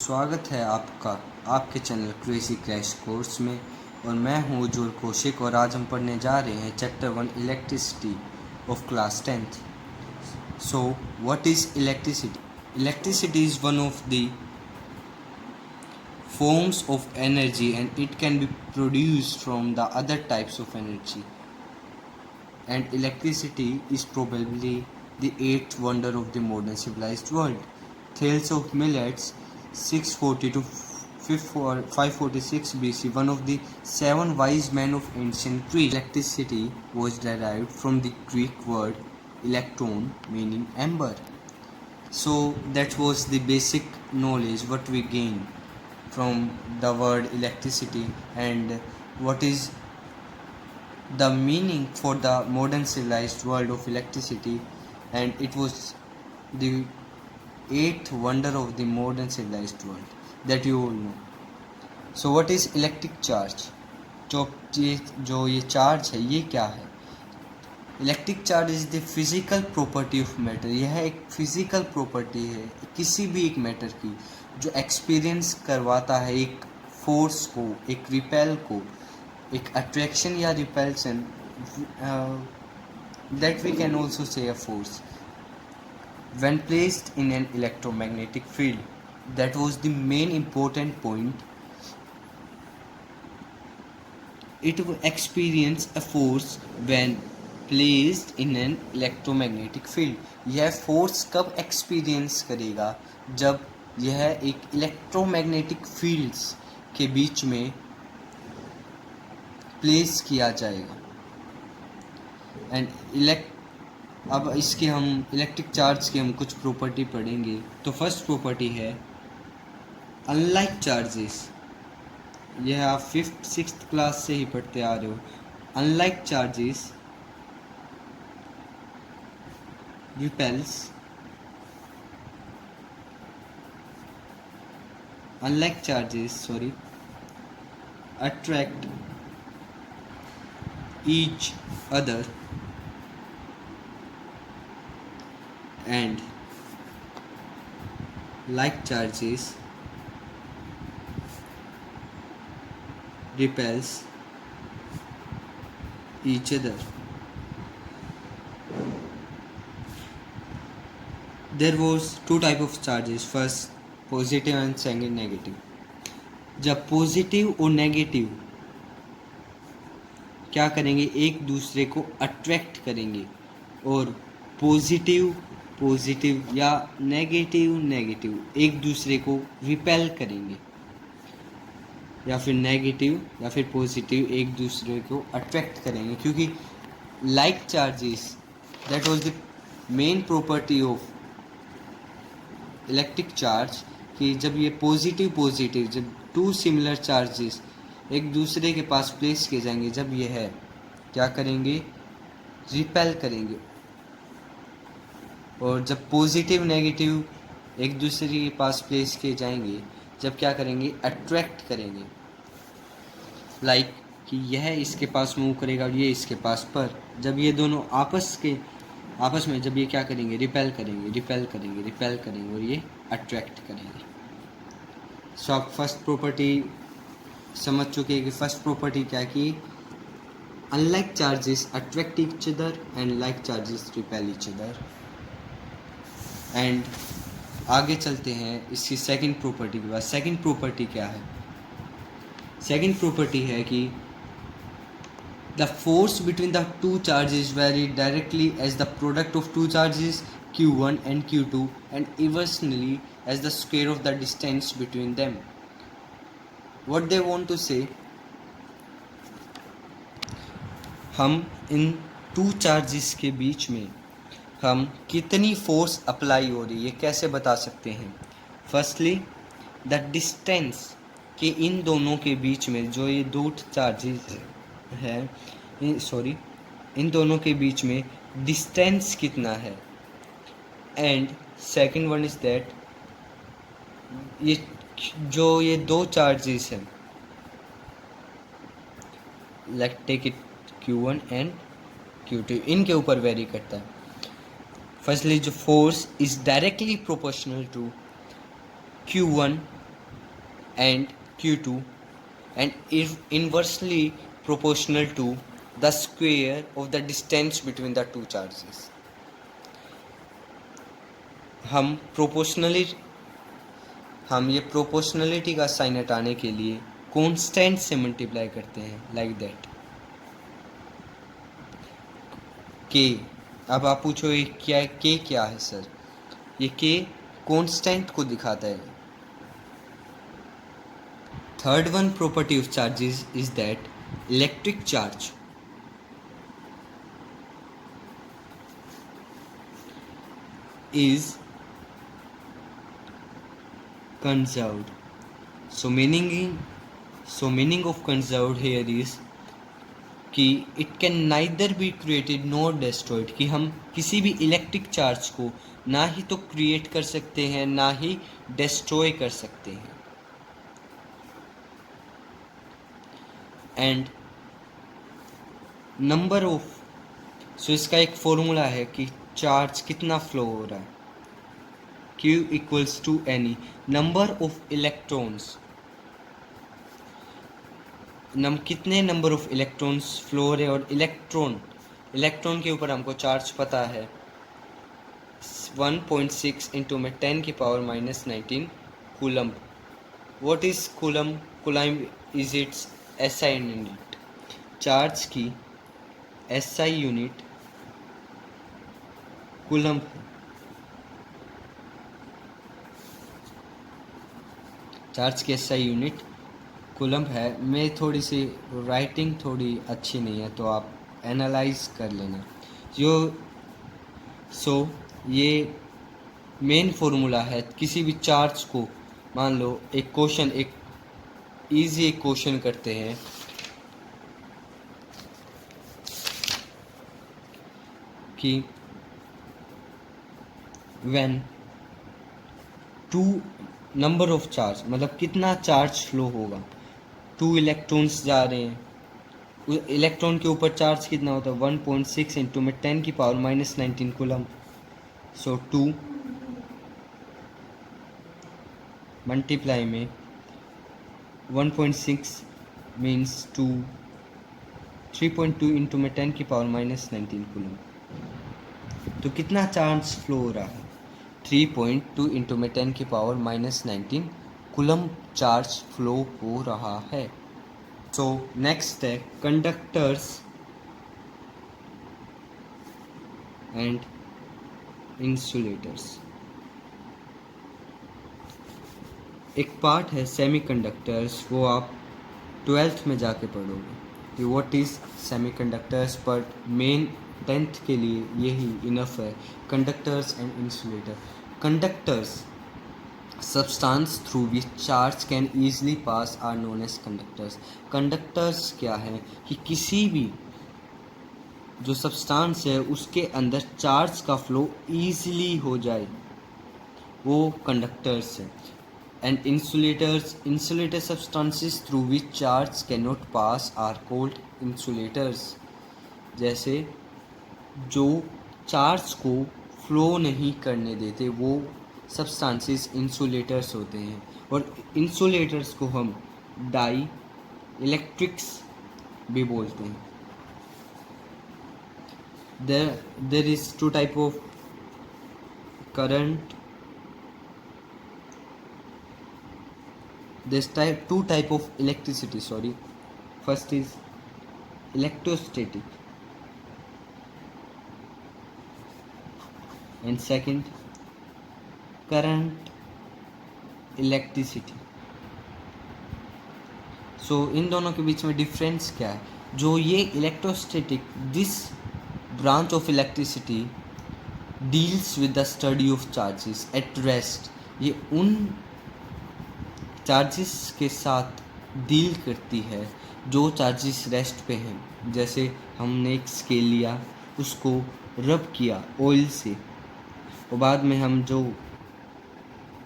स्वागत है आपका आपके चैनल क्रेजी क्रैश कोर्स में। और मैं हूँ उज्ज्वल कौशिक और आज हम पढ़ने जा रहे हैं chapter 1 elasticity of class 10th। So what is electricity? Electricity is one of the forms of energy and it can be produced from the other types of energy, and electricity is probably the eighth wonder of the modern civilized world. Thales of Miletus 640 to 546 BC, one of the seven wise men of ancient Greece. Electricity was derived from the Greek word electron, meaning ember. So that was the basic knowledge what we gain from the word electricity and what is the meaning for the modern civilized world of electricity, and it was the eighth wonder of the modern civilized world that you all know. So what is electric charge? जो ये charge है ये क्या है? Electric charge is the physical property of matter. यह एक physical property है किसी भी एक मैटर की जो एक्सपीरियंस करवाता है एक फोर्स को, एक रिपेल को, एक अट्रैक्शन या repulsion, that we can also say a force when placed in an electromagnetic field. That was the main important point. It will experience a force when placed in an electromagnetic field. यह force कब experience करेगा? जब यह एक electromagnetic fields के बीच में place किया जाएगा। एंड अब इसके हम इलेक्ट्रिक चार्ज की हम कुछ प्रॉपर्टी पढ़ेंगे। तो फर्स्ट प्रॉपर्टी है अनलाइक चार्जेस। यह आप 5th 6th क्लास से ही पढ़ते आ रहे हो। Unlike charges repels, unlike charges attract each other and like charges repels each other. There was two type of charges, first positive and second negative. जब positive और negative क्या करेंगे, एक दूसरे को अट्रैक्ट करेंगे, और पॉजिटिव या नेगेटिव एक दूसरे को रिपेल करेंगे, या फिर नेगेटिव या फिर पॉजिटिव एक दूसरे को अट्रैक्ट करेंगे। क्योंकि like charges that was the main property of electric charge कि जब ये पॉजिटिव जब टू सिमिलर चार्जेस एक दूसरे के पास प्लेस किए जाएंगे, जब ये है क्या करेंगे, रिपेल करेंगे, और जब पॉजिटिव नेगेटिव एक दूसरे के पास प्लेस किए जाएंगे, जब क्या करेंगे, अट्रैक्ट करेंगे। लाइक कि यह इसके पास मूव करेगा और ये इसके पास, पर जब ये दोनों आपस में जब ये क्या करेंगे, रिपेल करेंगे और ये अट्रैक्ट करेंगे। सो आप फर्स्ट प्रॉपर्टी समझ चुके हैं कि फर्स्ट प्रॉपर्टी क्या की, unlike charges attract each other and like charges repel each other. And आगे चलते हैं इसकी सेकंड प्रॉपर्टी के बाद। सेकंड प्रॉपर्टी क्या है? सेकंड प्रॉपर्टी है कि the force between the two charges very directly as the product of two charges Q1 and Q2 and inversely as the square of the distance between them. What they want to say, हम इन two charges के बीच में हम कितनी force apply हो रही है कैसे बता सकते हैं? फर्स्टली द डिस्टेंस के इन दोनों के बीच में जो ये दो चार्जेस है, इन दोनों के बीच में डिस्टेंस कितना है। And second one is that ये दो चार्जेस हैं, let take it Q1 and Q2, इनके ऊपर वेरी करता है। फर्स्टली जो force is directly proportional to Q1 and q2 and is inversely proportional to the square of the distance between the two charges. हम ये proportionality का sign हटाने के लिए कांस्टेंट से मल्टीप्लाई करते हैं, लाइक दैट के। अब आप पूछो ये क्या है सर? ये के कांस्टेंट को दिखाता है। Third one property of charges is that electric charge is conserved. So meaning of conserved here is कि it can neither be created nor destroyed, कि हम किसी भी इलेक्ट्रिक चार्ज को ना ही तो क्रिएट कर सकते हैं ना ही डिस्ट्रॉय कर सकते हैं। एंड नंबर ऑफ, सो इसका एक फॉर्मूला है कि चार्ज कितना फ्लो हो रहा है, Q equals to any number of electrons, कितने नंबर ऑफ इलेक्ट्रॉन्स फ्लो हो रहे हैं। और इलेक्ट्रॉन के ऊपर हमको चार्ज पता है 1.6 इंटू में 10 की power minus 19 coulomb. What is coulomb? Coulomb is it's SI unit. Charge की SI यूनिट कूलम है। चार्ज की SI यूनिट कूलम है। मैं थोड़ी सी राइटिंग थोड़ी अच्छी नहीं है तो आप एनालाइज कर लेना। ये मेन फॉर्मूला है। किसी भी चार्ज को, मान लो एक इजी क्वेश्चन करते हैं कि when two number of charge, मतलब कितना चार्ज फ्लो होगा। 2 इलेक्ट्रॉन्स जा रहे हैं, इलेक्ट्रॉन के ऊपर चार्ज कितना होता है 1.6 इंटू में 10 की पावर माइनस 19 कूलम। सो 2 मल्टीप्लाई में 1.6 मीन्स 3.2 इंटू में 10 की पावर माइनस 19 कूलम। तो कितना चार्ज फ्लो हो रहा है 3.2 इंटू में 10 की power minus 19 coulomb charge flow हो रहा है। सो नेक्स्ट है कंडक्टर्स एंड इंसुलेटर्स। एक पार्ट है सेमीकंडक्टर्स, वो आप 12th में जाके पढ़ोगे कि what is semiconductors, but main 10th के लिए यही इनफ है। Conductors and insulator. Conductors substance through which charge can easily pass are known as conductors. Conductors क्या है कि किसी भी जो सब्सटेंस है उसके अंदर चार्ज का फ्लो ईजिली हो जाए, वो कंडक्टर्स है। And insulator substances through which charge can not pass are called insulators. जैसे जो चार्ज को फ्लो नहीं करने देते वो सब्सटेंसेस इंसुलेटर्स होते हैं। और इंसुलेटर्स को हम डाई इलेक्ट्रिक्स भी बोलते हैं। There is two type of current, two type of electricity, sorry. First is electrostatic and second current electricity. So इन दोनों के बीच में डिफरेंस क्या है? जो ये electrostatic, this branch of electricity deals with the study of charges at rest. ये उन charges के साथ डील करती है जो चार्जेस रेस्ट पे हैं। जैसे हमने एक स्केल लिया, उसको रब किया ऑयल से, और बाद में हम जो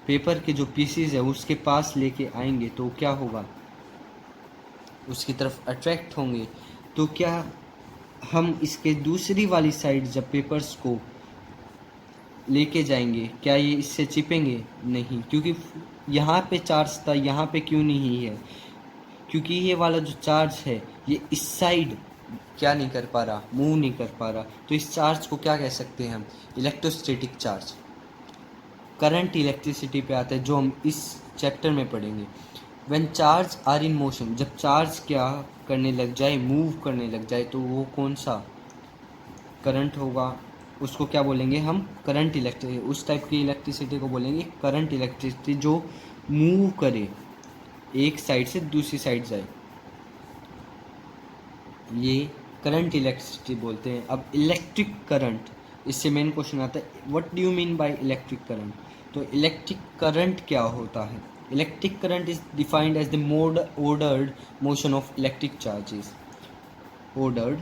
पेपर के जो पीसीज है उसके पास लेके आएंगे तो क्या होगा, उसकी तरफ अट्रैक्ट होंगे। तो क्या हम इसके दूसरी वाली साइड जब पेपर्स को लेके जाएंगे क्या ये इससे चिपेंगे? नहीं, क्योंकि यहाँ पे चार्ज था, यहाँ पे क्यों नहीं है? क्योंकि ये वाला जो चार्ज है ये इस साइड क्या नहीं कर पा रहा, मूव नहीं कर पा रहा। तो इस चार्ज को क्या कह सकते हैं हम? Electrostatic charge. करंट इलेक्ट्रिसिटी पे आता है जो हम इस चैप्टर में पढ़ेंगे। When charge are in motion, जब चार्ज क्या करने लग जाए, मूव करने लग जाए, तो वो कौन सा करंट होगा? उसको क्या बोलेंगे हम? Current electricity. उस टाइप की इलेक्ट्रिसिटी को बोलेंगे करंट इलेक्ट्रिसिटी, जो मूव करे, एक साइड से दूसरी साइड जाए, ये करंट इलेक्ट्रिसिटी बोलते हैं। अब इलेक्ट्रिक करंट, इससे मेन क्वेश्चन आता है what do you mean by electric current? तो इलेक्ट्रिक करंट क्या होता है? Electric current is defined as the ordered motion of electric charges. Ordered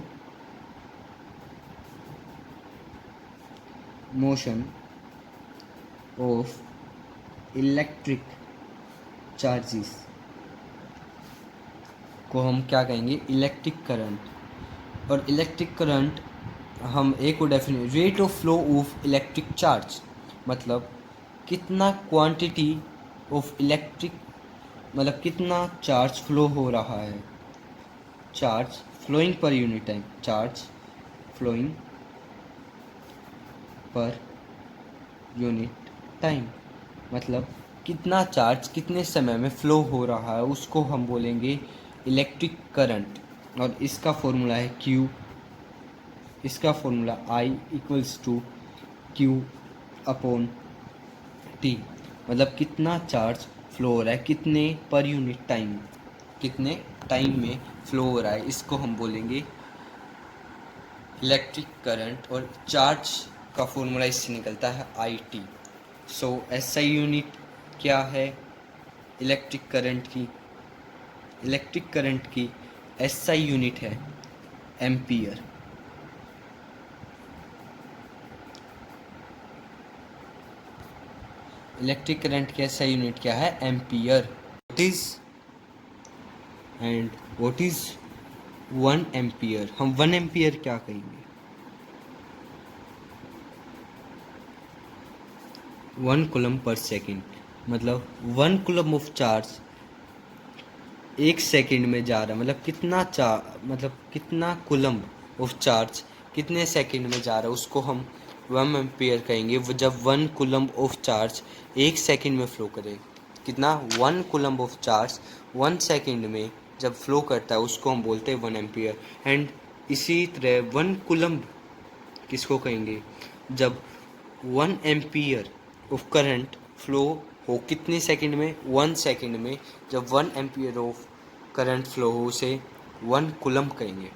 motion of electric charges को हम क्या कहेंगे? Electric current. और इलेक्ट्रिक करंट हम एक और definite, rate of flow of electric charge, मतलब कितना क्वांटिटी ऑफ इलेक्ट्रिक, मतलब कितना चार्ज फ्लो हो रहा है। Charge flowing per unit time, charge flowing per unit time, मतलब कितना चार्ज कितने समय में फ्लो हो रहा है, उसको हम बोलेंगे इलेक्ट्रिक करंट। और इसका फॉर्मूला है Q, इसका formula I equals to Q upon T, मतलब कितना चार्ज फ्लो हो रहा है, कितने पर यूनिट टाइम, कितने टाइम में फ्लो हो रहा है, इसको हम बोलेंगे इलेक्ट्रिक करंट। और चार्ज का फॉर्मूला इससे निकलता है IT। सो SI यूनिट क्या है इलेक्ट्रिक करंट की? इलेक्ट्रिक करंट की SI यूनिट है एम्पियर। इलेक्ट्रिक करंट की SI यूनिट क्या है? एम्पियर। What is 1 ampere? हम 1 एम्पियर क्या कहेंगे? 1 कूलम पर सेकेंड, मतलब 1 कूलम ऑफ चार्ज 1 सेकेंड में जा रहा है, मतलब मतलब कितना कूलम ऑफ चार्ज कितने सेकेंड में जा रहा है, उसको हम 1 एम्पियर कहेंगे। जब 1 कूलम ऑफ चार्ज 1 सेकेंड में फ्लो करे, कितना? 1 कूलम ऑफ चार्ज 1 सेकेंड में जब फ्लो करता है, उसको हम बोलते हैं 1 एम्पियर। एंड इसी तरह 1 कूलम किसको कहेंगे? जब 1 एम्पियर ऑफ करंट फ्लो हो कितने सेकंड में? 1 सेकंड में। जब 1 एम्पियर ऑफ करंट फ्लो हो, उसे 1 कूलम कहेंगे।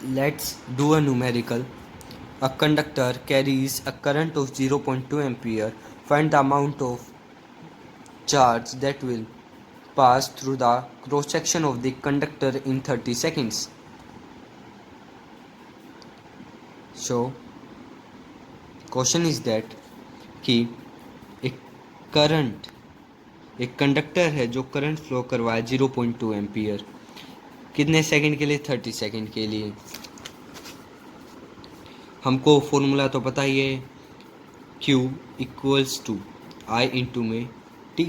Let's do a numerical. A conductor carries a current of 0.2 ampere. Find the amount of charge that will pass through the cross section of the conductor in 30 seconds. So question is that कि एक conductor है जो current flow करवाए 0.2 ampere, कितने second के लिए? 30 second के लिए। हमको फॉर्मूला तो पता ही है, Q equals to I into में T।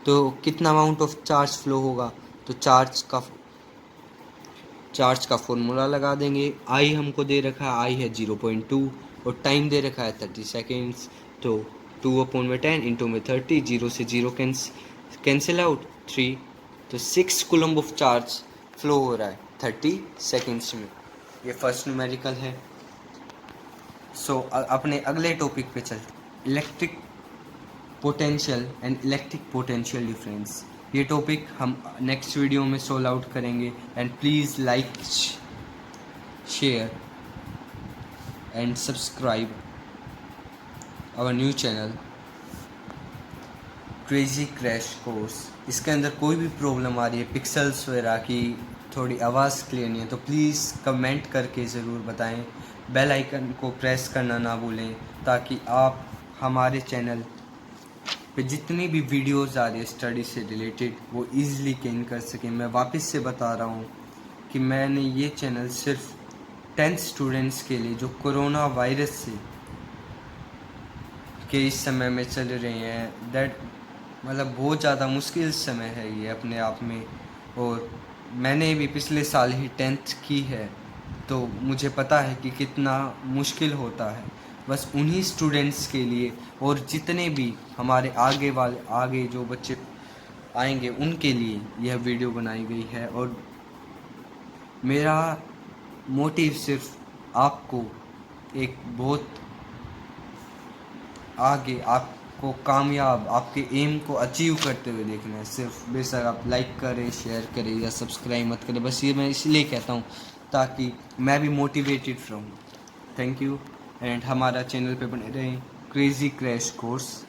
तो कितना अमाउंट ऑफ चार्ज फ्लो होगा? तो चार्ज का फॉर्मूला लगा देंगे। I हमको दे रखा है, I है 0.2 और टाइम दे रखा है 30 सेकेंड्स। तो 2/10 इंटू में 30, 0 से 0 कैंसिल आउट, 3। तो 6 कूलम ऑफ चार्ज फ्लो हो रहा है 30 सेकेंड्स में। ये फर्स्ट न्यूमेरिकल है। सो अपने अगले टॉपिक पे चलते, electric potential and electric potential difference. ये टॉपिक हम नेक्स्ट वीडियो में सोल्व आउट करेंगे। And please like, share and subscribe our new channel crazy crash course. इसके अंदर कोई भी प्रॉब्लम आ रही है, पिक्सल्स वगैरह की, थोड़ी आवाज़ क्लियर नहीं है, तो प्लीज़ कमेंट करके ज़रूर बताएं। बेल आइकन को प्रेस करना ना भूलें, ताकि आप हमारे चैनल पे जितनी भी वीडियोस आ रही है स्टडी से रिलेटेड, वो ईज़िली गेन कर सकें। मैं वापस से बता रहा हूँ कि मैंने ये चैनल सिर्फ 10th स्टूडेंट्स के लिए, जो कोरोना वायरस के इस समय में चल रहे हैं, दैट मतलब बहुत ज़्यादा मुश्किल समय है ये अपने आप में। और मैंने भी पिछले साल ही 10th की है, तो मुझे पता है कि कितना मुश्किल होता है। बस उन्हीं स्टूडेंट्स के लिए और जितने भी हमारे आगे जो बच्चे आएंगे उनके लिए यह वीडियो बनाई गई है। और मेरा मोटिव सिर्फ आपको एक बहुत आगे, आपको कामयाब, आपके एम को अचीव करते हुए देखना है। सिर्फ बेशक आप लाइक करें, शेयर करें या सब्सक्राइब मत करें, बस ये मैं इसलिए कहता हूँ ताकि मैं भी मोटिवेटेड रहूँ। Thank you. एंड हमारा चैनल पे बने रहें, क्रेज़ी क्रैश कोर्स।